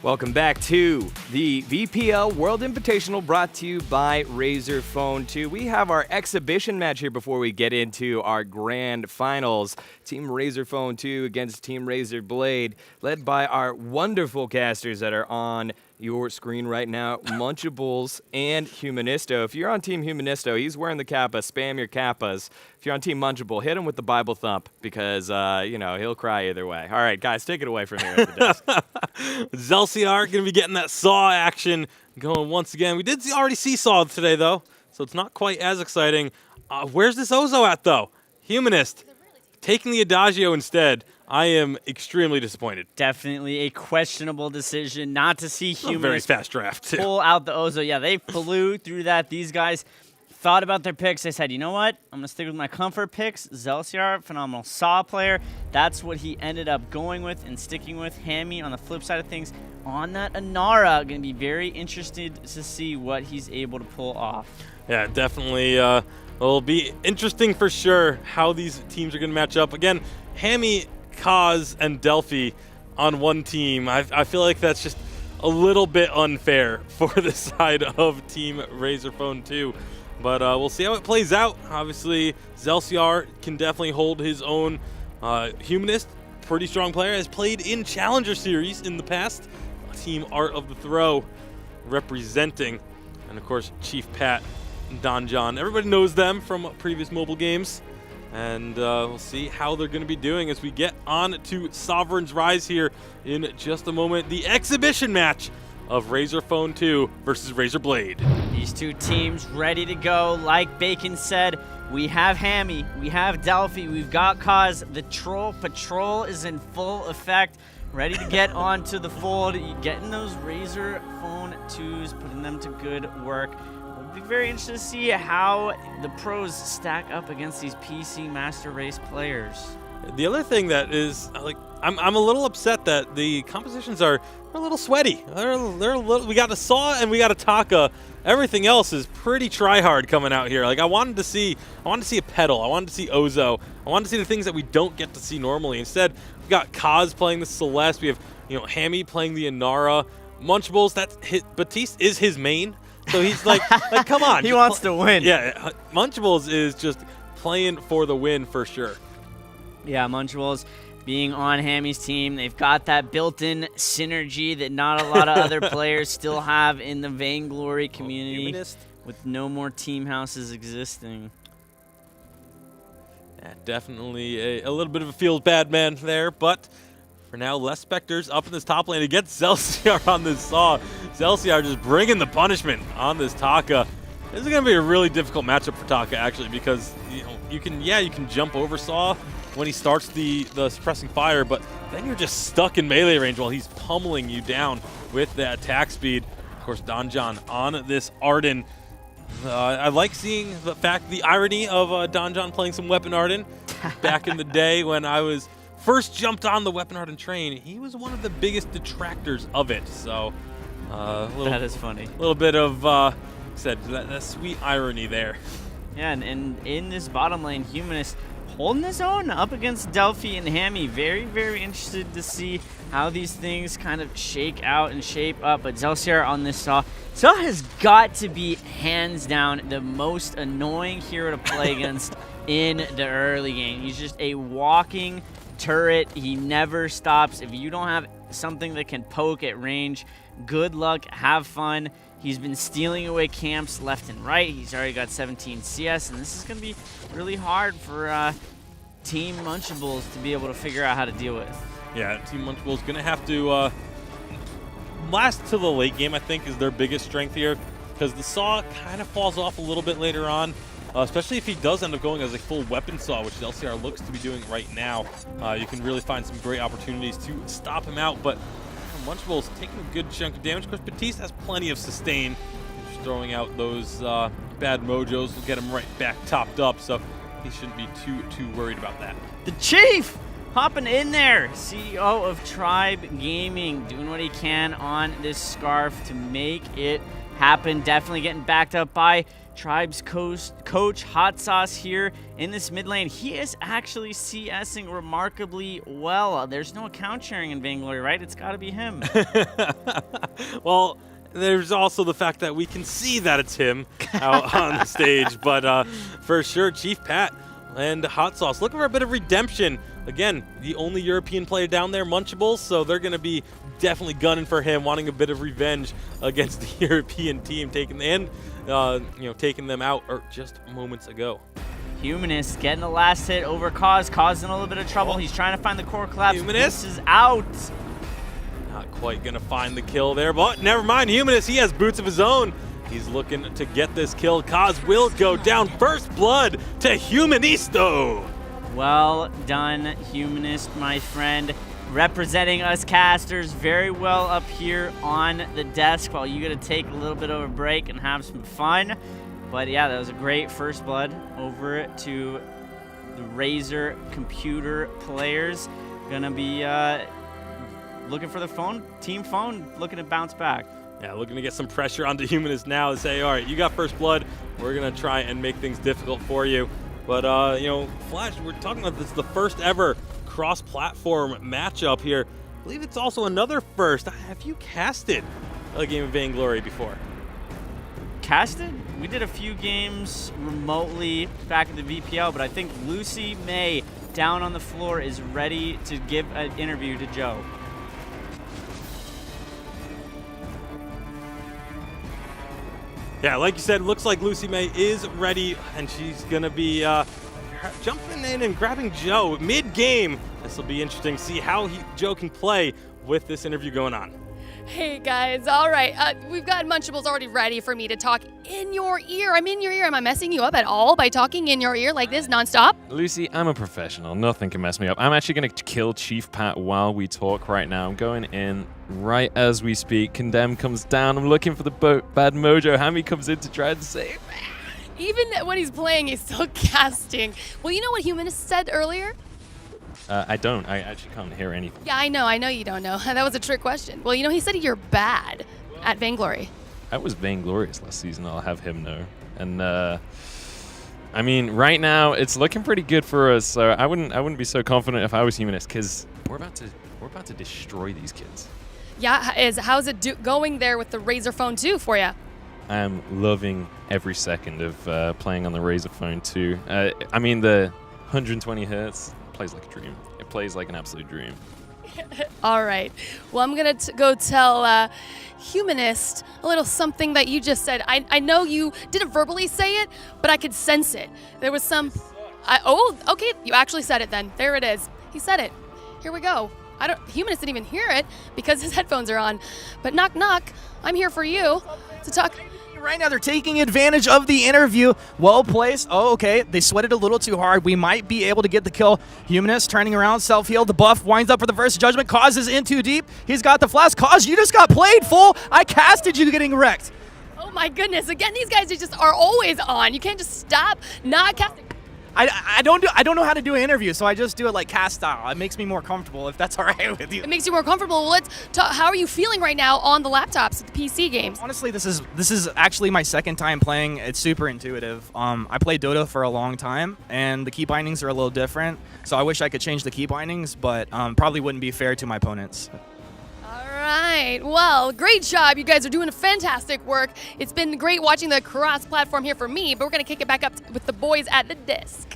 Welcome back to the VPL World Invitational brought to you by Razer Phone 2. We have our exhibition match here before we get into our grand finals. Team Razer Phone 2 against Team Razer Blade, led by our wonderful casters that are on your screen right now, Munchables and Humanisto. If you're on Team Humanisto, he's wearing the Kappa. Spam your Kappas. If you're on Team Munchable, hit him with the Bible thump because, he'll cry either way. All right, guys, take it away from here at the desk. Zelciar going to be getting that Saw action going once again. We did already see Saw today, though, so it's not quite as exciting. Where's this Ozo at, though? Humanist. Taking the Adagio instead. I am extremely disappointed. Definitely a questionable decision not to see Humanist very fast draft, too. Pull out the Ozo. Yeah, they flew through that. These guys thought about their picks. They said, you know what? I'm going to stick with my comfort picks. Zelciar, phenomenal Saw player. That's what he ended up going with and sticking with. Hammy on the flip side of things. On that Inara, going to be very interested to see what he's able to pull off. Yeah, definitely. It'll be interesting for sure how these teams are going to match up. Again, Hammy, Kaz, and Delphi on one team. I feel like that's just a little bit unfair for the side of Team Razer Phone 2. But we'll see how it plays out. Obviously, Zelciar can definitely hold his own. Humanist, pretty strong player, has played in Challenger Series in the past. Team Art of the Throw representing. And, of course, Chief Pat and Don John. Everybody knows them from previous mobile games. And we'll see how they're going to be doing as we get on to Sovereign's Rise here in just a moment. The exhibition match of Razer Phone 2 versus Razer Blade. These two teams ready to go. Like Bacon said, we have Hammy, we have Delphi, we've got Kaz. The Troll Patrol is in full effect, ready to get onto the fold. Getting those Razer Phone 2s, putting them to good work. We'll be very interested to see how the pros stack up against these PC Master Race players. The other thing that is, I'm a little upset that the compositions are a little sweaty. They're a little, we got a Saw and we got a Taka. Everything else is pretty try-hard coming out here. I wanted to see a Petal. I wanted to see Ozo. I wanted to see the things that we don't get to see normally. Instead, we got Kaz playing the Celeste. We have, Hammy playing the Inara. Munchables, Batiste is his main. So he's like come on. He wants to win. Yeah, Munchables is just playing for the win for sure. Yeah, Munchables being on Hammy's team, they've got that built-in synergy that not a lot of other players still have in the Vainglory community with no more team houses existing. Yeah, definitely a little bit of a feels bad man there, but for now, less Spectres up in this top lane against Zelciar on this Saw. Zelciar just bringing the punishment on this Taka. This is going to be a really difficult matchup for Taka, actually, because you can jump over Saw when he starts the suppressing fire, but then you're just stuck in melee range while he's pummeling you down with that attack speed. Of course, Donjon on this Arden. I like seeing the irony of Donjon playing some Weapon Arden. Back in the day when I was first jumped on the Weapon Arden train, he was one of the biggest detractors of it. So that is funny. A little bit of that sweet irony there. Yeah, and in this bottom lane, Humanist holding his own up against Delphi and Hammy. Very, very interested to see how these things kind of shake out and shape up. But Zelciar on this Saw. Saw has got to be, hands down, the most annoying hero to play against in the early game. He's just a walking turret. He never stops. If you don't have something that can poke at range, good luck, have fun. He's been stealing away camps left and right. He's already got 17 CS, and this is going to be really hard for Team Munchables to be able to figure out how to deal with. Yeah, Team Munchables going to have to last to the late game, I think, is their biggest strength here, because the Saw kind of falls off a little bit later on, especially if he does end up going as a full weapon Saw, which Zelciar looks to be doing right now. You can really find some great opportunities to stop him out, but Munchables taking a good chunk of damage. Of course, Batiste has plenty of sustain. Just throwing out those bad mojos will get him right back topped up, so he shouldn't be too worried about that. The Chief hopping in there, CEO of Tribe Gaming, doing what he can on this Scarf to make it happen. Definitely getting backed up by Tribe's coach, Hot Sauce, here in this mid lane. He is actually CSing remarkably well. There's no account sharing in Vainglory, right? It's got to be him. Well, there's also the fact that we can see that it's him out on the stage. But for sure, Chief Pat and Hot Sauce looking for a bit of redemption. Again, the only European player down there, Munchables, so they're going to be definitely gunning for him, wanting a bit of revenge against the European team, taking them out just moments ago. Humanist getting the last hit over Cause, causing a little bit of trouble. He's trying to find the core collapse. Humanist is out. Not quite going to find the kill there, but never mind. Humanist, he has boots of his own. He's looking to get this kill. Cause will go down. First blood to Humanisto. Well done, Humanist, my friend. Representing us casters very well up here on the desk while you get to take a little bit of a break and have some fun. But yeah, that was a great first blood over to the Razer computer players. Gonna be looking for the team phone, looking to bounce back. Yeah, looking to get some pressure onto Humanist now to say, all right, you got first blood. We're going to try and make things difficult for you. But, Flash, we're talking about this is the first ever cross-platform matchup here. I believe it's also another first. Have you casted a game of Vainglory before? Casted? We did a few games remotely back in the VPL, but I think Lucy May down on the floor is ready to give an interview to Joe. Yeah, like you said, looks like Lucy May is ready, and she's going to be jumping in and grabbing Joe mid-game. This will be interesting to see how Joe can play with this interview going on. Hey guys, all right, we've got Munchables already ready for me to talk in your ear. I'm in your ear. Am I messing you up at all by talking in your ear like this nonstop? Lucy, I'm a professional. Nothing can mess me up. I'm actually going to kill Chief Pat while we talk right now. I'm going in right as we speak. Condemn comes down. I'm looking for the bad mojo. Hammy comes in to try and save. Even when he's playing, he's still casting. Well, you know what Humanist said earlier? I don't. I actually can't hear anything. Yeah, I know you don't know. That was a trick question. Well, he said you're bad at Vainglory. I was vainglorious last season, I'll have him know. And I mean, right now it's looking pretty good for us. So I wouldn't be so confident if I was Humanist, because we're about to destroy these kids. Yeah, how's it going there with the Razer Phone 2 for you? I'm loving every second of playing on the Razer Phone 2. I mean, the 120 hertz plays like a dream. It plays like an absolute dream. All right. Well, I'm going to go tell Humanist a little something that you just said. I know you didn't verbally say it, but I could sense it. There was some... okay. You actually said it then. There it is. He said it. Here we go. Humanist didn't even hear it because his headphones are on. But knock, knock. I'm here for you to talk... Right now, they're taking advantage of the interview. Well placed. Oh, okay. They sweated a little too hard. We might be able to get the kill. Humanist turning around, self-heal. The buff winds up for the first judgment. Cause is in too deep. He's got the flash. Cause, you just got played full. I casted you getting wrecked. Oh my goodness. Again, these guys just are always on. You can't just stop not casting. I don't know how to do an interview, so I just do it like cast style. It makes me more comfortable, if that's all right with you. It makes you more comfortable. Well, let's talk. How are you feeling right now on the laptops, the PC games? Honestly, this is actually my second time playing. It's super intuitive. I played Dota for a long time, and the key bindings are a little different. So I wish I could change the key bindings, but probably wouldn't be fair to my opponents. All right. Well, great job. You guys are doing fantastic work. It's been great watching the cross-platform here for me, but we're going to kick it back up with the boys at the disc.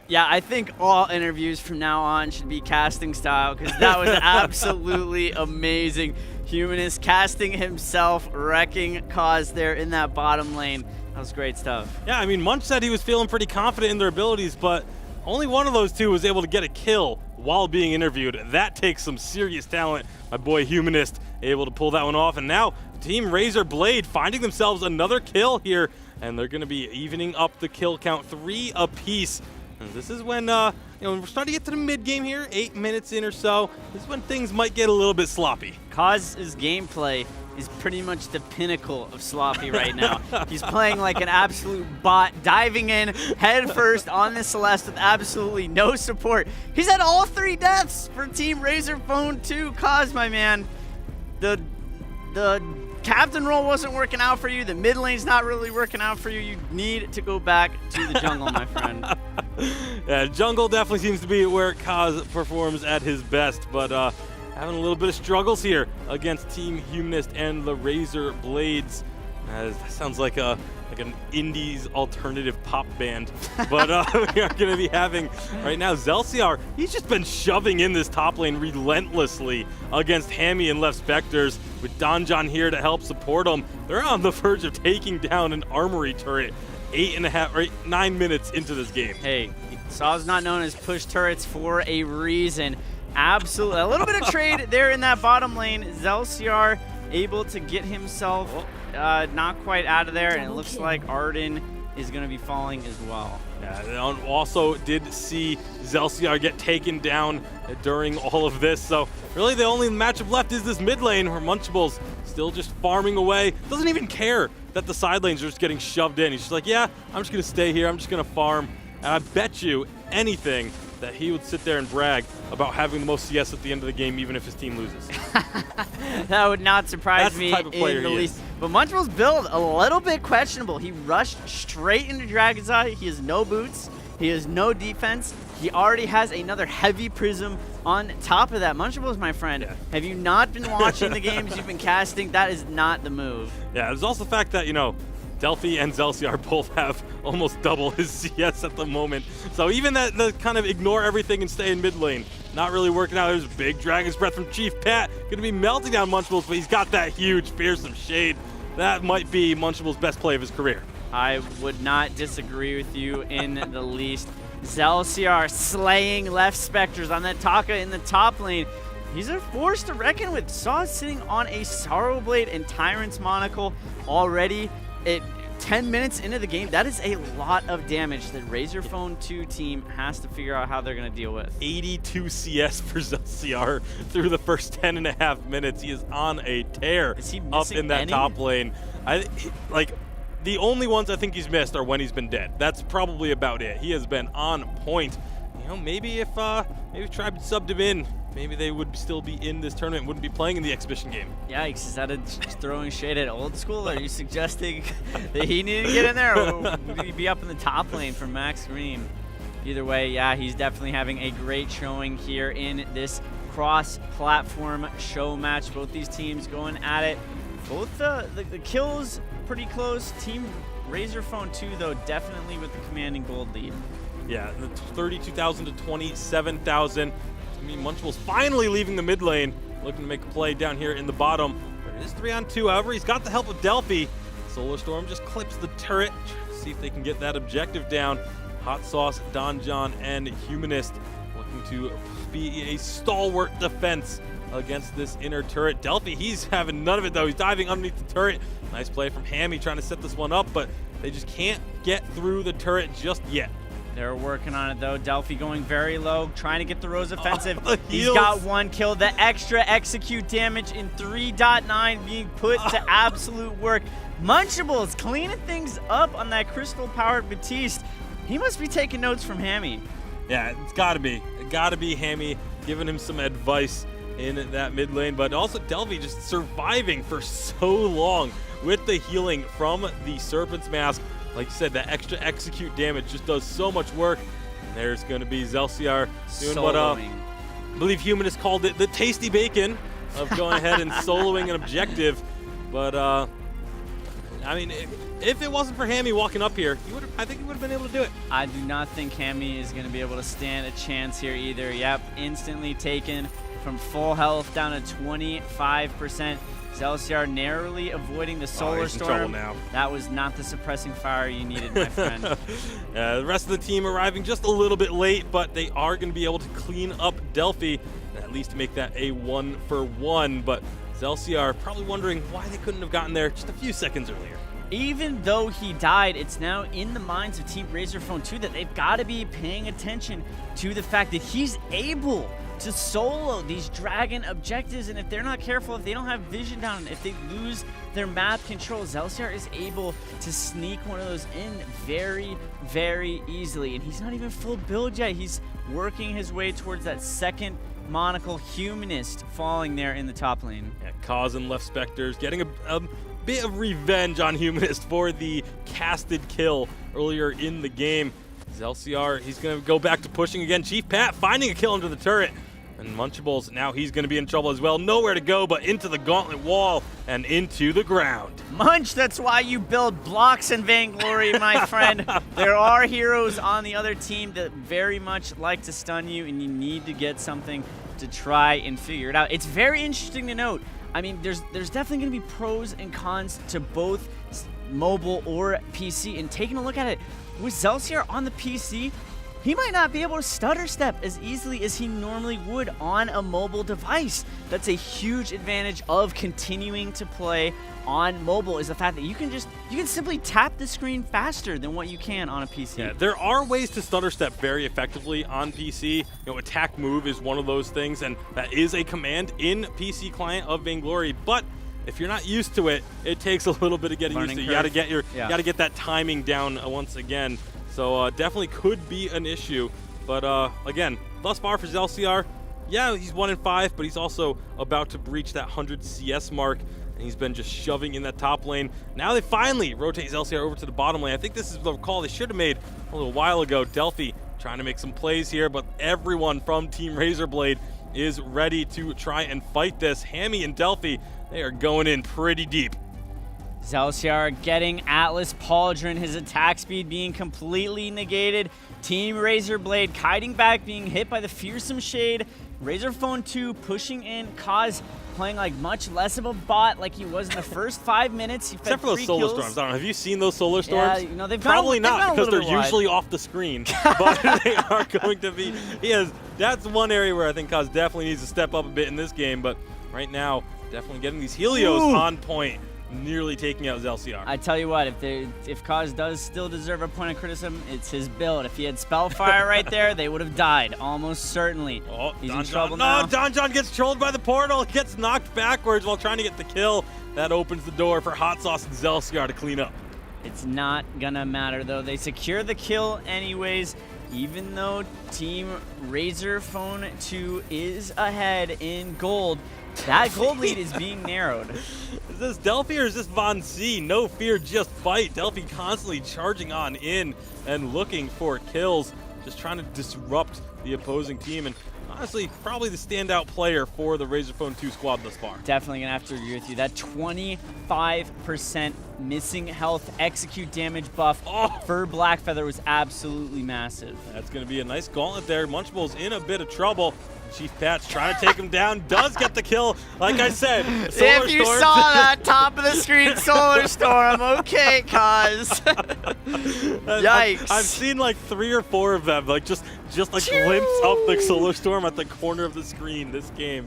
Yeah, I think all interviews from now on should be casting style, because that was absolutely amazing. Humanist casting himself, wrecking Cause there in that bottom lane. That was great stuff. Yeah, I mean, Munch said he was feeling pretty confident in their abilities, but only one of those two was able to get a kill while being interviewed. That takes some serious talent. My boy Humanist able to pull that one off. And now Team Razer Blade finding themselves another kill here, and they're going to be evening up the kill count, 3 apiece. And this is when, we're starting to get to the mid-game here, 8 minutes in or so. This is when things might get a little bit sloppy. Cause's gameplay is pretty much the pinnacle of sloppy right now. He's playing like an absolute bot, diving in head first on the Celeste with absolutely no support. He's had all 3 deaths for Team Razer Phone 2. Cause, my man, the captain role wasn't working out for you, the mid lane's not really working out for you, you need to go back to the jungle, my friend. Yeah, jungle definitely seems to be where Kaz performs at his best, but having a little bit of struggles here against Team Humanist and the Razer Blades. That sounds like an indies alternative pop band. But we are going to be having right now Zelciar. He's just been shoving in this top lane relentlessly against Hammy and Left Spectres with Donjon here to help support him. They're on the verge of taking down an armory turret 9 minutes into this game. Hey, Saw's not known as push turrets for a reason. Absolutely. A little bit of trade there in that bottom lane. Zelciar able to get himself not quite out of there, and it looks like Arden is going to be falling as well. Yeah, and also did see Zelciar get taken down during all of this, so really the only matchup left is this mid lane where Munchables still just farming away. Doesn't even care that the side lanes are just getting shoved in. He's just like, yeah, I'm just going to stay here. I'm just going to farm. And I bet you anything that he would sit there and brag about having the most CS at the end of the game, even if his team loses. That would not surprise That's me the type of player in the he least. is. But Munchables' build, a little bit questionable. He rushed straight into Dragon's Eye. He has no boots. He has no defense. He already has another heavy prism on top of that. Munchables, my friend, Yeah. have you not been watching the games you've been casting? That is not the move. Yeah, there's also the fact that, Delphi and Zelciar both have almost double his CS at the moment. So even the kind of ignore everything and stay in mid lane, not really working out. There's a big Dragon's Breath from Chief Pat. Going to be melting down Munchables, but he's got that huge fearsome shade. That might be Munchables' best play of his career. I would not disagree with you in the least. Zelciar slaying Left Spectres on that Taka in the top lane. He's a force to reckon with. Saw sitting on a Sorrow Blade and Tyrant's Monocle already. 10 minutes into the game, that is a lot of damage that Razer Phone 2 team has to figure out how they're going to deal with. 82 CS for Zelciar through the first 10.5 minutes. He is on a tear Is he up missing in that any? top lane. The only ones I think he's missed are when he's been dead. That's probably about it. He has been on point. Maybe if Tribe had subbed him in, maybe they would still be in this tournament, wouldn't be playing in the exhibition game. Yikes, is that throwing shade at Old School? Are you suggesting that he needed to get in there, or would he be up in the top lane for Max Green? Either way, yeah, he's definitely having a great showing here in this cross-platform show match. Both these teams going at it. Both the kills pretty close. Team Razer Phone 2, though, definitely with the commanding gold lead. Yeah, the 32,000 to 27,000. Munchables finally leaving the mid lane, looking to make a play down here in the bottom. But it is 3-on-2, however, he's got the help of Delphi. Solar Storm just clips the turret. See if they can get that objective down. Hot Sauce, Donjon, and Humanist looking to be a stalwart defense against this inner turret. Delphi, he's having none of it, though. He's diving underneath the turret. Nice play from Hammy trying to set this one up, but they just can't get through the turret just yet. They're working on it, though. Delphi going very low, trying to get the Rose offensive. The He's heals. got one kill. The extra execute damage in 3.9 being put to absolute work. Munchables cleaning things up on that crystal-powered Batiste. He must be taking notes from Hammy. Yeah, it's got to be. It got to be Hammy giving him some advice in that mid lane, but also Delphi just surviving for so long with the healing from the Serpent's Mask. Like you said, that extra execute damage just does so much work. And there's going to be Zelciar doing what I believe Humanist called it the tasty bacon of going ahead and soloing an objective. But, if it wasn't for Hammy walking up here, I think he would have been able to do it. I do not think Hammy is going to be able to stand a chance here either. Yep, instantly taken from full health down to 25%. Zelciar narrowly avoiding the Solar he's in trouble Storm. now. That was not the suppressing fire you needed, my friend. The rest of the team arriving just a little bit late, but they are going to be able to clean up Delphi and at least make that a 1-for-1. But Zelciar probably wondering why they couldn't have gotten there just a few seconds earlier. Even though he died, it's now in the minds of Team Razer Phone 2 that they've got to be paying attention to the fact that he's able to solo these dragon objectives, and if they're not careful, if they don't have vision down, if they lose their map control, Zelciar is able to sneak one of those in very, very easily. And he's not even full build yet. He's working his way towards that second Monocle, Humanist falling there in the top lane. Yeah, Kaz and Left Spectres getting a bit of revenge on Humanist for the casted kill earlier in the game. Zelciar, he's going to go back to pushing again. Chief Pat finding a kill under the turret. And Munchables, now he's going to be in trouble as well. Nowhere to go but into the gauntlet wall and into the ground. Munch, that's why you build blocks in Vainglory, my friend. There are heroes on the other team that very much like to stun you, and you need to get something to try and figure it out. It's very interesting to note. I mean, there's definitely going to be pros and cons to both mobile or PC, and taking a look at it, with Zelciar on the PC, he might not be able to stutter step as easily as he normally would on a mobile device. That's a huge advantage of continuing to play on mobile, is the fact that you can simply tap the screen faster than what you can on a PC. Yeah, there are ways to stutter step very effectively on PC. Attack move is one of those things, and that is a command in PC client of Vainglory, but if you're not used to it, it takes a little bit of getting used to. You got to get that timing down once again. So definitely could be an issue. But again, thus far for Zelciar, yeah, he's 1-5, but he's also about to breach that 100 CS mark, and he's been just shoving in that top lane. Now they finally rotate Zelciar over to the bottom lane. I think this is the call they should have made a little while ago. Delphi trying to make some plays here, but everyone from Team Razer Blade is ready to try and fight this. Hammy and Delphi, they are going in pretty deep. Zelciar getting Atlas Pauldron, his attack speed being completely negated. Team Razer Blade kiting back, being hit by the fearsome shade. Razer Phone 2 pushing in. Kaz playing like much less of a bot like he was in the first 5 minutes. He Except for those solar storms. I don't know. Have you seen those solar storms? Yeah, they've probably gone not, because they're wide. usually off the screen. But they are going to be. That's one area where I think Kaz definitely needs to step up a bit in this game. But right now, definitely getting these Helios on point. Nearly taking out Zelciar. I tell you what, if Kaz does still deserve a point of criticism, it's his build. If he had Spellfire right there, they would have died, almost certainly. Oh, he's Don in trouble John. now. No, Don John gets trolled by the portal, gets knocked backwards while trying to get the kill. That opens the door for Hot Sauce and Zelciar to clean up. It's not gonna matter though. They secure the kill anyways, even though Team Razer Phone 2 is ahead in gold. That gold lead is being narrowed. Is this Delphi or is this Von Z? No fear, just fight. Delphi constantly charging on in and looking for kills, just trying to disrupt the opposing team. And honestly, probably the standout player for the Razer Phone 2 squad thus far. Definitely gonna have to agree with you. That 25% missing health execute damage buff for Blackfeather was absolutely massive. That's gonna be a nice gauntlet there. Munchables in a bit of trouble. Chief Pat's trying to take him down, does get the kill. Like I said, Solar if you Storm. saw that top of the screen Solar Storm, okay, Kaz. Yikes. I've seen like 3 or 4 of them, like just like glimpse of the Solar Storm at the corner of the screen this game.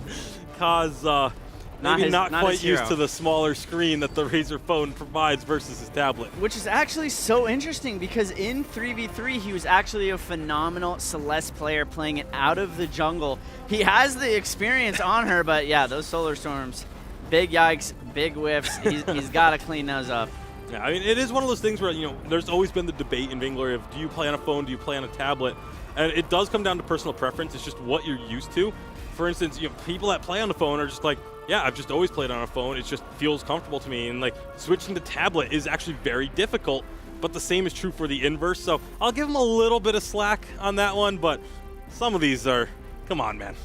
Kaz maybe not quite used to the smaller screen that the Razer Phone provides versus his tablet. Which is actually so interesting because in 3v3 he was actually a phenomenal Celeste player playing it out of the jungle. He has the experience on her, but yeah, those Solar Storms, big yikes, big whiffs. He's got to clean those up. Yeah, I mean, it is one of those things where, there's always been the debate in Vainglory of do you play on a phone, do you play on a tablet? And it does come down to personal preference. It's just what you're used to. For instance, people that play on the phone are just like, yeah, I've just always played on a phone. It just feels comfortable to me. And like switching to tablet is actually very difficult, but the same is true for the inverse. So I'll give him a little bit of slack on that one, but some of these are, come on, man.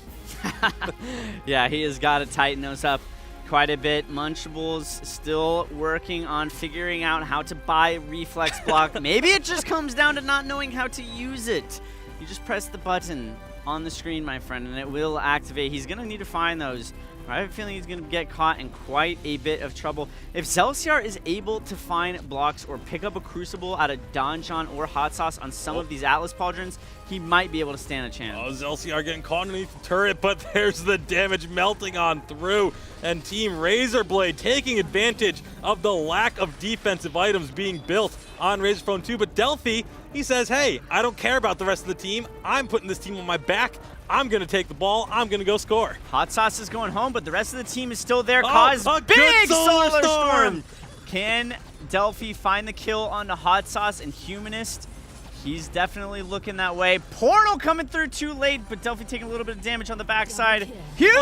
Yeah, he has got to tighten those up quite a bit. Munchables still working on figuring out how to buy Reflex Block. Maybe it just comes down to not knowing how to use it. You just press the button on the screen, my friend, and it will activate. He's going to need to find those. I have a feeling he's going to get caught in quite a bit of trouble. If Zelciar is able to find blocks or pick up a Crucible out of Donjon or Hot Sauce on some of these Atlas Pauldrons, he might be able to stand a chance. Oh, Zelciar getting caught underneath the turret, but there's the damage melting on through. And Team Razer Blade taking advantage of the lack of defensive items being built on Razer Phone 2. But Delphi, he says, hey, I don't care about the rest of the team. I'm putting this team on my back. I'm going to take the ball. I'm going to go score. Hot Sauce is going home, but the rest of the team is still there. Kaz, big Solar Solar Storm. Storm. Can Delphi find the kill onto Hot Sauce and Humanist? he's definitely looking that way. Portal coming through too late, but Delphi taking a little bit of damage on the backside. Huge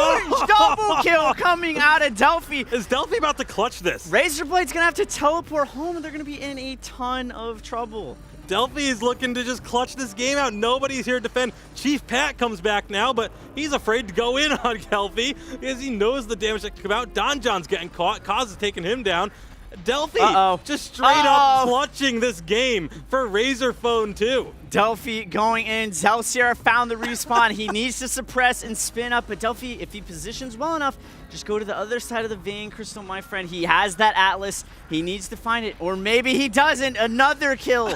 double kill coming out of Delphi. Is Delphi about to clutch this? Razer Blade's going to have to teleport home, and they're going to be in a ton of trouble. Delphi is looking to just clutch this game out. Nobody's here to defend. Chief Pat comes back now, but he's afraid to go in on Delphi because he knows the damage that could come out. Don John's getting caught. Kaz is taking him down. Delphi just straight up clutching this game for Razer Phone 2. Delphi going in. Zelsier found the respawn. He needs to suppress and spin up, but Delphi, if he positions well enough, just go to the other side of the vein crystal, my friend. He has that Atlas. He needs to find it, or maybe he doesn't. Another kill.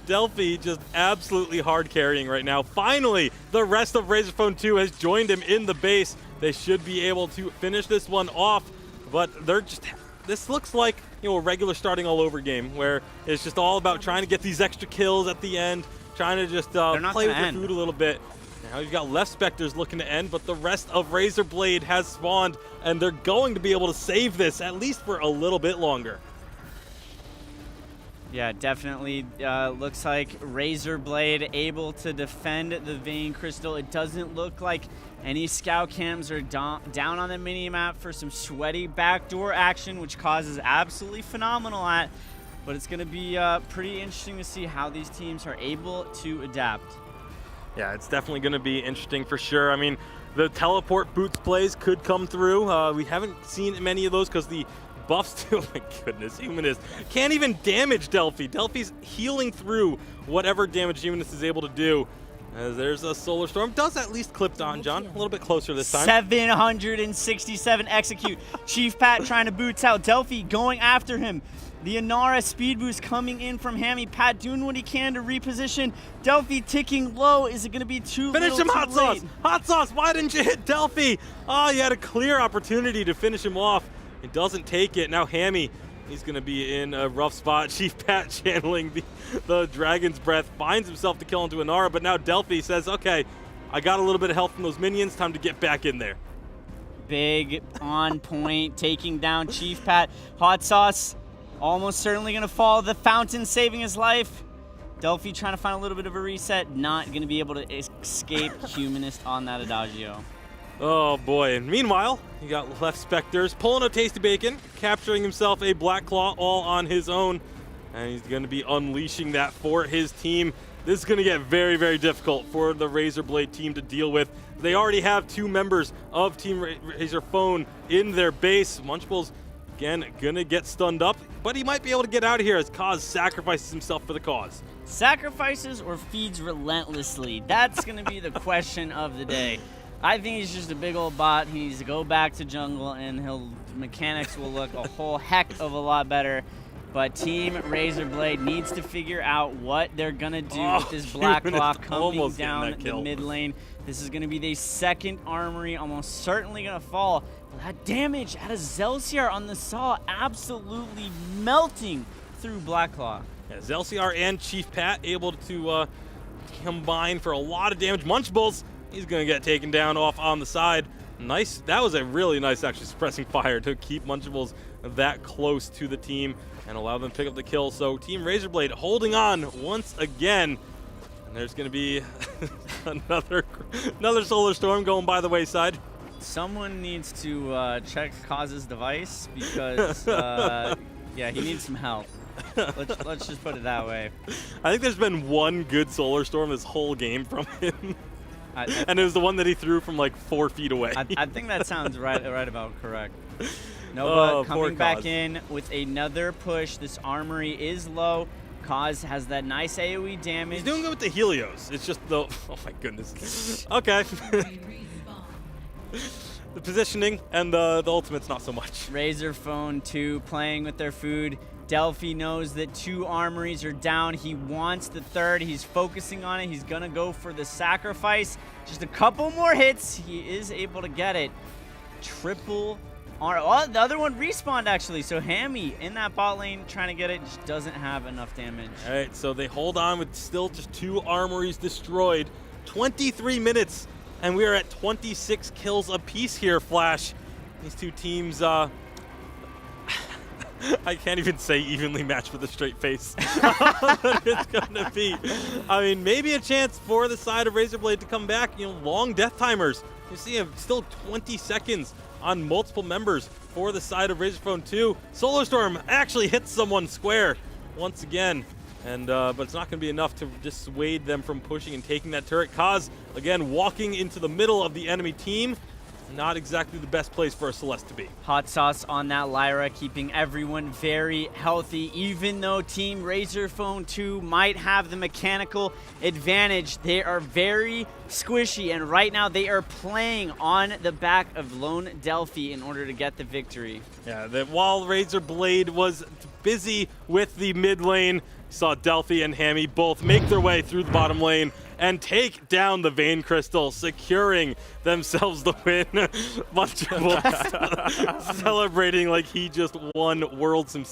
Delphi just absolutely hard carrying right now. Finally, the rest of Razer Phone 2 has joined him in the base. They should be able to finish this one off, but they're just, this looks like, you know, a regular starting all over game where it's just all about trying to get these extra kills at the end, trying to just play with your food a little bit. Now you've got Left Spectres looking to end, but the rest of Razer Blade has spawned, and they're going to be able to save this at least for a little bit longer. Yeah, definitely looks like Razer Blade able to defend the Vein Crystal. It doesn't look like any scout cams are down on the mini-map for some sweaty backdoor action, which causes absolutely phenomenal at. But it's going to be pretty interesting to see how these teams are able to adapt. Yeah, it's definitely going to be interesting for sure. I mean, the teleport boots plays could come through. We haven't seen many of those because the buffs too. Oh my goodness, Humanist can't even damage Delphi. Delphi's healing through whatever damage Humanist is able to do. As there's a Solar Storm. Does at least clip Don John. A little bit closer this time. 767 execute. Chief Pat trying to boots out. Delphi going after him. The Inara speed boost coming in from Hammy. Pat doing what he can to reposition. Delphi ticking low. Is it going to be too Finish little, him, Hot too Sauce! late? Hot Sauce, why didn't you hit Delphi? Oh, you had a clear opportunity to finish him off. He doesn't take it. Now Hammy, he's going to be in a rough spot. Chief Pat channeling the Dragon's Breath, finds himself to kill into Inara, but now Delphi says, okay, I got a little bit of health from those minions. Time to get back in there. Big, on point, taking down Chief Pat. Hot Sauce almost certainly going to fall. The fountain saving his life. Delphi trying to find a little bit of a reset. Not going to be able to escape Humanist on that Adagio. Oh boy, and meanwhile, you got Left Spectres pulling a Tasty Bacon, capturing himself a Black Claw all on his own, and he's going to be unleashing that for his team. This is going to get very, very difficult for the Razer Blade team to deal with. They already have 2 members of Team Razer Phone in their base. Munchables, again, going to get stunned up, but he might be able to get out of here as Kaz sacrifices himself for the cause. Sacrifices or feeds relentlessly? That's going to be the question of the day. I think he's just a big old bot. He needs to go back to jungle, and mechanics will look a whole heck of a lot better. But Team Razer Blade needs to figure out what they're going to do with this Black Claw coming down the mid lane. This is going to be the second armory, almost certainly going to fall. But that damage out of Zelsier on the Saw absolutely melting through Black Claw. Yeah, Zelsier and Chief Pat able to combine for a lot of damage. Munchables, he's going to get taken down off on the side. Nice. That was a really nice, actually, suppressing fire to keep Munchables that close to the team and allow them to pick up the kill. So Team Razer Blade holding on once again. And there's going to be another Solar Storm going by the wayside. Someone needs to check Kaz's device because, yeah, he needs some help. Let's just put it that way. I think there's been one good Solar Storm this whole game from him. And it was the one that he threw from like 4 feet away. I think that sounds right about correct. Nova coming back Kaz in with another push. This armory is low. Kaz has that nice AoE damage. He's doing good with the Helios. It's just the, oh my goodness. Okay. The positioning and the ultimate's not so much. Razer Phone 2 playing with their food. Delphi knows that 2 armories are down. He wants the 3rd. He's focusing on it. He's going to go for the sacrifice. Just a couple more hits. He is able to get it. Triple armor. Oh, the other one respawned, actually. So Hammy in that bot lane trying to get it. Just doesn't have enough damage. All right, so they hold on with still just 2 armories destroyed. 23 minutes, and we are at 26 kills apiece here, Flash. These 2 teams, I can't even say evenly matched with a straight face. But it's going to be. I mean, maybe a chance for the side of Razer Blade to come back. You know, long death timers. You see him still 20 seconds on multiple members for the side of Razer Phone 2. Solar Storm actually hits someone square once again. And but it's not going to be enough to dissuade them from pushing and taking that turret. Kaz, again, walking into the middle of the enemy team. Not exactly the best place for a Celeste to be. Hot sauce on that Lyra, keeping everyone very healthy, even though Team Razer Phone 2 might have the mechanical advantage. They are very squishy, and right now they are playing on the back of Lone Delphi in order to get the victory. Yeah, that while Razer Blade was busy with the mid lane, you saw Delphi and Hammy both make their way through the bottom lane and take down the Vein Crystal, securing themselves the win. Bunch of wolves celebrating like he just won Worlds himself.